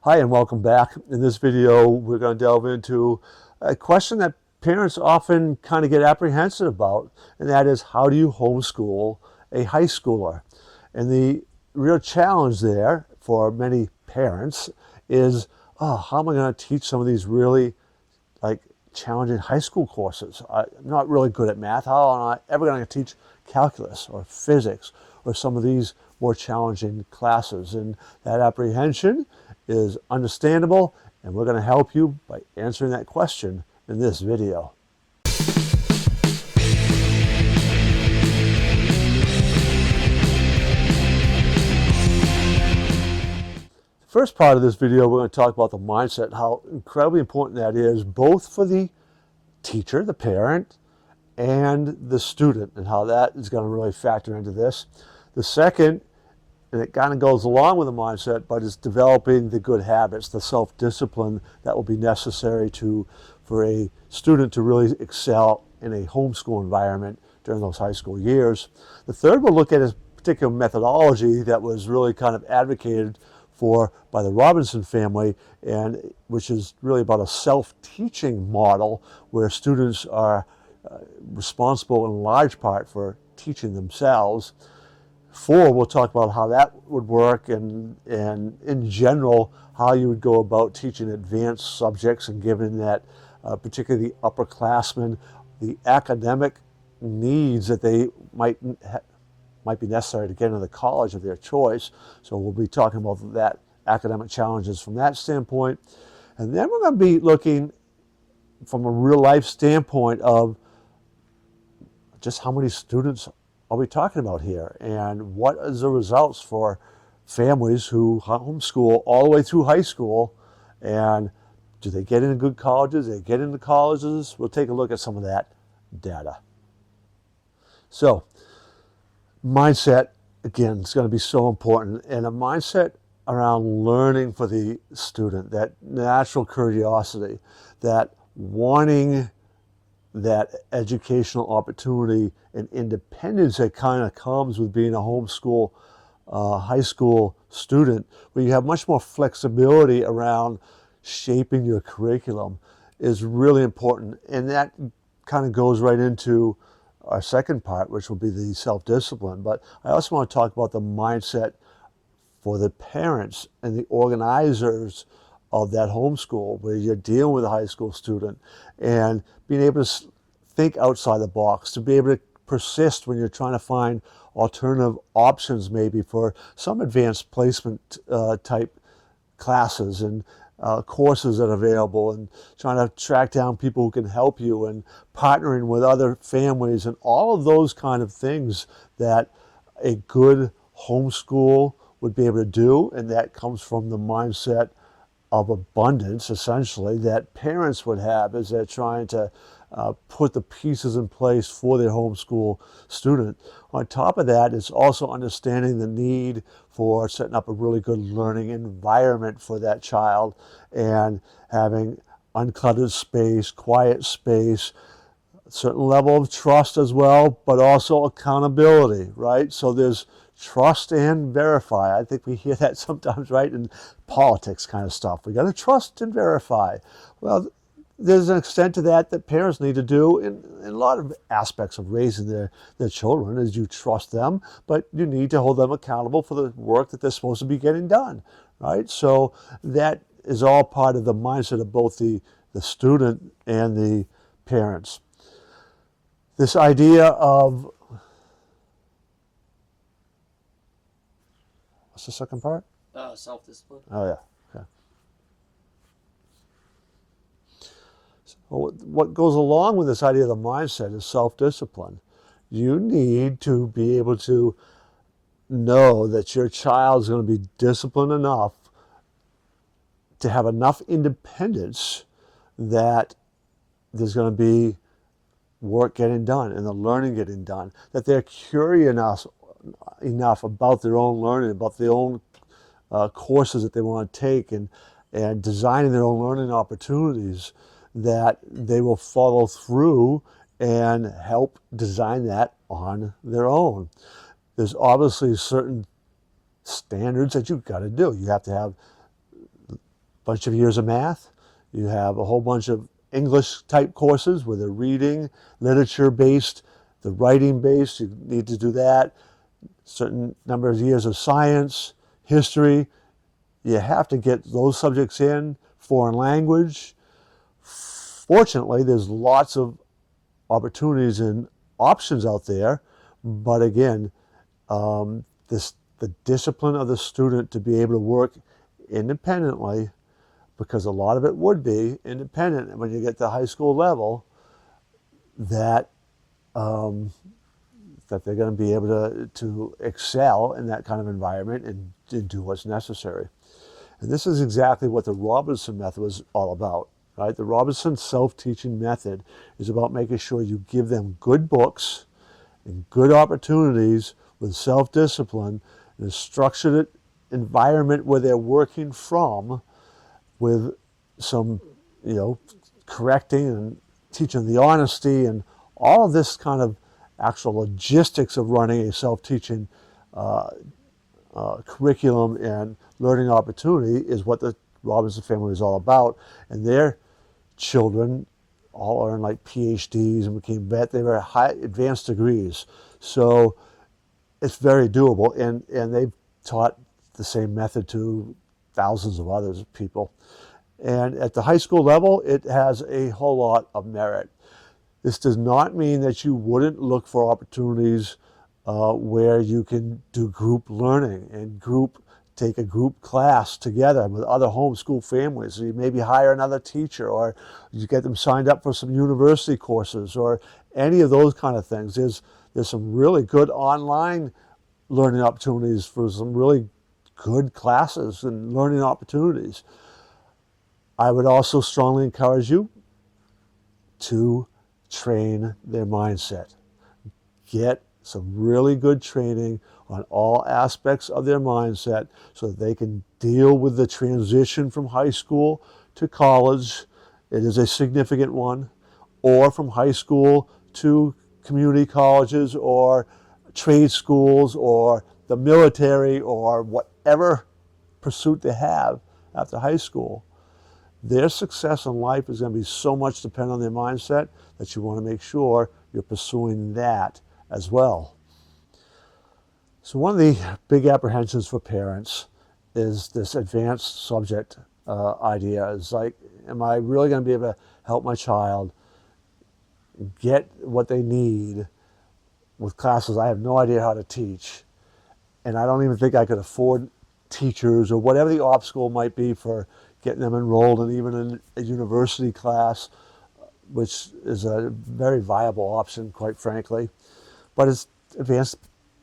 Hi and welcome back. In this video, we're going to delve into a question that parents often kind of get apprehensive about, and that is, how do you homeschool a high schooler? And the real challenge there for many parents is, oh, how am I going to teach some of these really like challenging high school courses? I'm not really good at math. How am I ever going to teach calculus or physics or some of these more challenging classes? And that apprehension is understandable, and we're going to help you by answering that question in this video. First part of this video, we're going to talk about the mindset, how incredibly important that is, both for the teacher, the parent, and the student, and how that is going to really factor into this. The second, and it kind of goes along with the mindset, but it's developing the good habits, the self-discipline that will be necessary for a student to really excel in a homeschool environment during those high school years. The third, we'll look at a particular methodology that was really kind of advocated for by the Robinson family, and which is really about a self-teaching model where students are responsible in large part for teaching themselves. 4, we'll talk about how that would work, and in general, how you would go about teaching advanced subjects, and given that particularly the upperclassmen, the academic needs that they might be necessary to get into the college of their choice. So we'll be talking about that academic challenges from that standpoint. And then we're going to be looking from a real life standpoint of just how many students are we talking about here, and what is the results for families who homeschool all the way through high school, and do they get into good colleges? Do they get into colleges? We'll take a look at some of that data. So, mindset, again, is going to be so important, and a mindset around learning for the student, that natural curiosity, that wanting that educational opportunity and independence that kind of comes with being a homeschool high school student, where you have much more flexibility around shaping your curriculum, is really important. And that kind of goes right into our second part, which will be the self-discipline. But I also want to talk about the mindset for the parents and the organizers of that homeschool, where you're dealing with a high school student, and being able to think outside the box, to be able to persist when you're trying to find alternative options, maybe for some advanced placement type classes and courses that are available, and trying to track down people who can help you, and partnering with other families, and all of those kind of things that a good homeschool would be able to do. And that comes from the mindset of abundance, essentially, that parents would have as they're trying to put the pieces in place for their homeschool student. On top of that, it's also understanding the need for setting up a really good learning environment for that child, and having uncluttered space, quiet space, a certain level of trust as well, but also accountability, right? So there's trust and verify. I think we hear that sometimes, right, in politics kind of stuff. We got to trust and verify. Well, there's an extent to that parents need to do in a lot of aspects of raising their children, is you trust them, but you need to hold them accountable for the work that they're supposed to be getting done, right? So that is all part of the mindset of both the student and the parents. This idea of, what's the second part? Self-discipline. Oh, yeah. Okay. So what goes along with this idea of the mindset is self-discipline. You need to be able to know that your child is going to be disciplined enough to have enough independence that there's going to be work getting done and the learning getting done, that they're curious enough about their own learning, about their own courses that they want to take, and designing their own learning opportunities, that they will follow through and help design that on their own. There's obviously certain standards that you've got to do. You have to have bunch of years of math. You have a whole bunch of English type courses where they're reading, literature based, the writing based. You need to do that. Certain number of years of science, history. You have to get those subjects in. Foreign language. Fortunately, there's lots of opportunities and options out there. But again, the discipline of the student to be able to work independently, because a lot of it would be independent when you get to high school level, that that they're going to be able to excel in that kind of environment and do what's necessary. And this is exactly what the Robinson method was all about, right? The Robinson self-teaching method is about making sure you give them good books and good opportunities with self-discipline in a structured environment where they're working from, with some, correcting and teaching the honesty and all of this kind of actual logistics of running a self-teaching curriculum and learning opportunity is what the Robinson family is all about. And their children all earned like PhDs and became they were high advanced degrees. So it's very doable, and they've taught the same method to thousands of others people. And at the high school level, it has a whole lot of merit. This does not mean that you wouldn't look for opportunities where you can do group learning and take a group class together with other homeschool families. So you maybe hire another teacher, or you get them signed up for some university courses, or any of those kind of things. There's some really good online learning opportunities for some really good classes and learning opportunities. I would also strongly encourage you to train their mindset. Get some really good training on all aspects of their mindset so that they can deal with the transition from high school to college. It is a significant one. Or from high school to community colleges or trade schools or the military or whatever pursuit they have after high school. Their success in life is going to be so much dependent on their mindset that you want to make sure you're pursuing that as well. So one of the big apprehensions for parents is this advanced subject idea. It's like, am I really going to be able to help my child get what they need with classes I have no idea how to teach, and I don't even think I could afford teachers, or whatever the obstacle might be for getting them enrolled in even in a university class, which is a very viable option, quite frankly. But it's advanced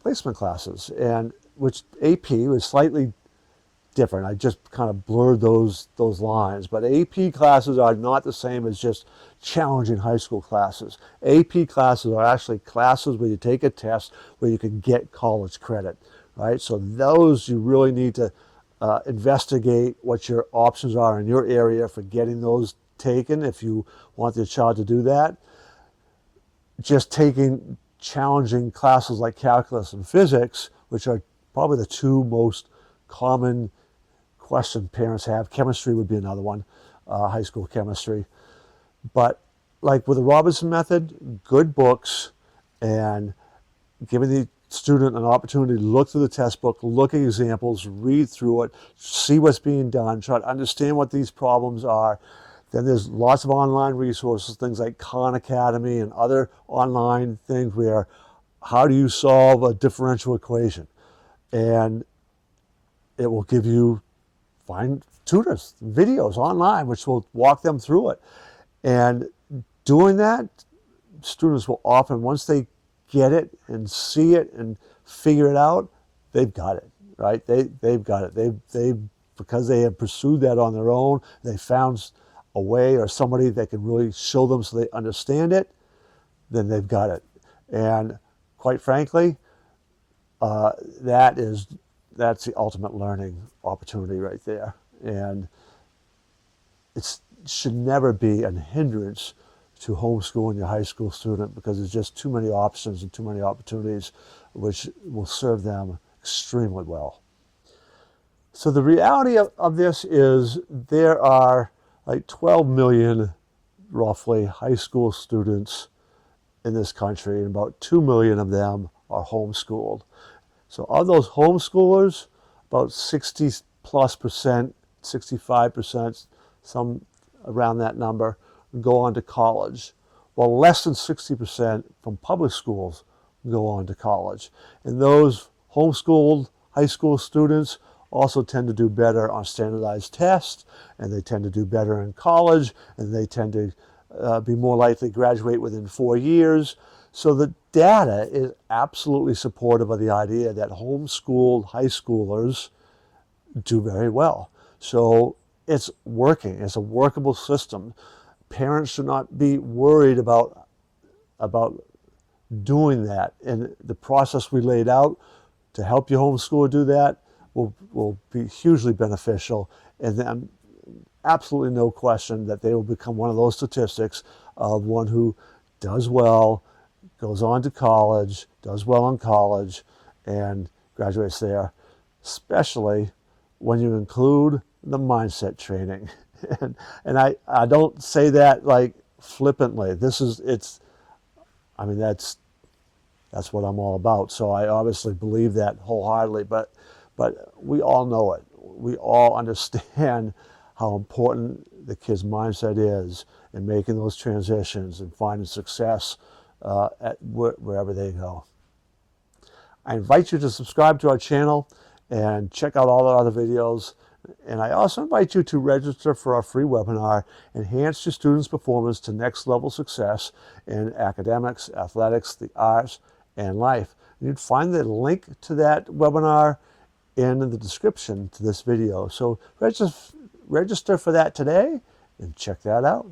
placement classes, and which AP was slightly different. I just kind of blurred those lines. But AP classes are not the same as just challenging high school classes. AP classes are actually classes where you take a test where you can get college credit, right? So those you really need to investigate what your options are in your area for getting those taken if you want your child to do that. Just taking challenging classes like calculus and physics, which are probably the two most common question parents have. Chemistry would be another one, high school chemistry. But like with the Robinson method, good books and giving the student an opportunity to look through the test book, look at examples, read through it, see what's being done, try to understand what these problems are. Then there's lots of online resources, things like Khan Academy and other online things where how do you solve a differential equation? And it will give you, find tutors, videos online, which will walk them through it. And doing that, students will often, once they get it and see it and figure it out, they've got it, right? They've got it. They because they have pursued that on their own, they found a way or somebody that can really show them so they understand it, then they've got it. And quite frankly, that's the ultimate learning opportunity right there. And it should never be a hindrance to homeschooling your high school student, because there's just too many options and too many opportunities which will serve them extremely well. So the reality of this is there are like 12 million, roughly, high school students in this country, and about 2 million of them are homeschooled. So of those homeschoolers, about 60 plus percent, 65%, some around that number, go on to college, while less than 60% from public schools go on to college. And those homeschooled high school students also tend to do better on standardized tests, and they tend to do better in college, and they tend to be more likely to graduate within 4 years. So the data is absolutely supportive of the idea that homeschooled high schoolers do very well. So it's working. It's a workable system. Parents should not be worried about doing that. And the process we laid out to help your homeschooler do that will be hugely beneficial. And then absolutely no question that they will become one of those statistics of one who does well, goes on to college, does well in college, and graduates there, especially when you include the mindset training. and I don't say that like flippantly. That's what I'm all about. So I obviously believe that wholeheartedly, but we all know it. We all understand how important the kid's mindset is in making those transitions and finding success at wherever they go. I invite you to subscribe to our channel and check out all our other videos. And I also invite you to register for our free webinar, Enhance Your Students' Performance to Next Level Success in Academics, Athletics, the Arts, and Life. You'd find the link to that webinar in the description to this video. So register for that today and check that out.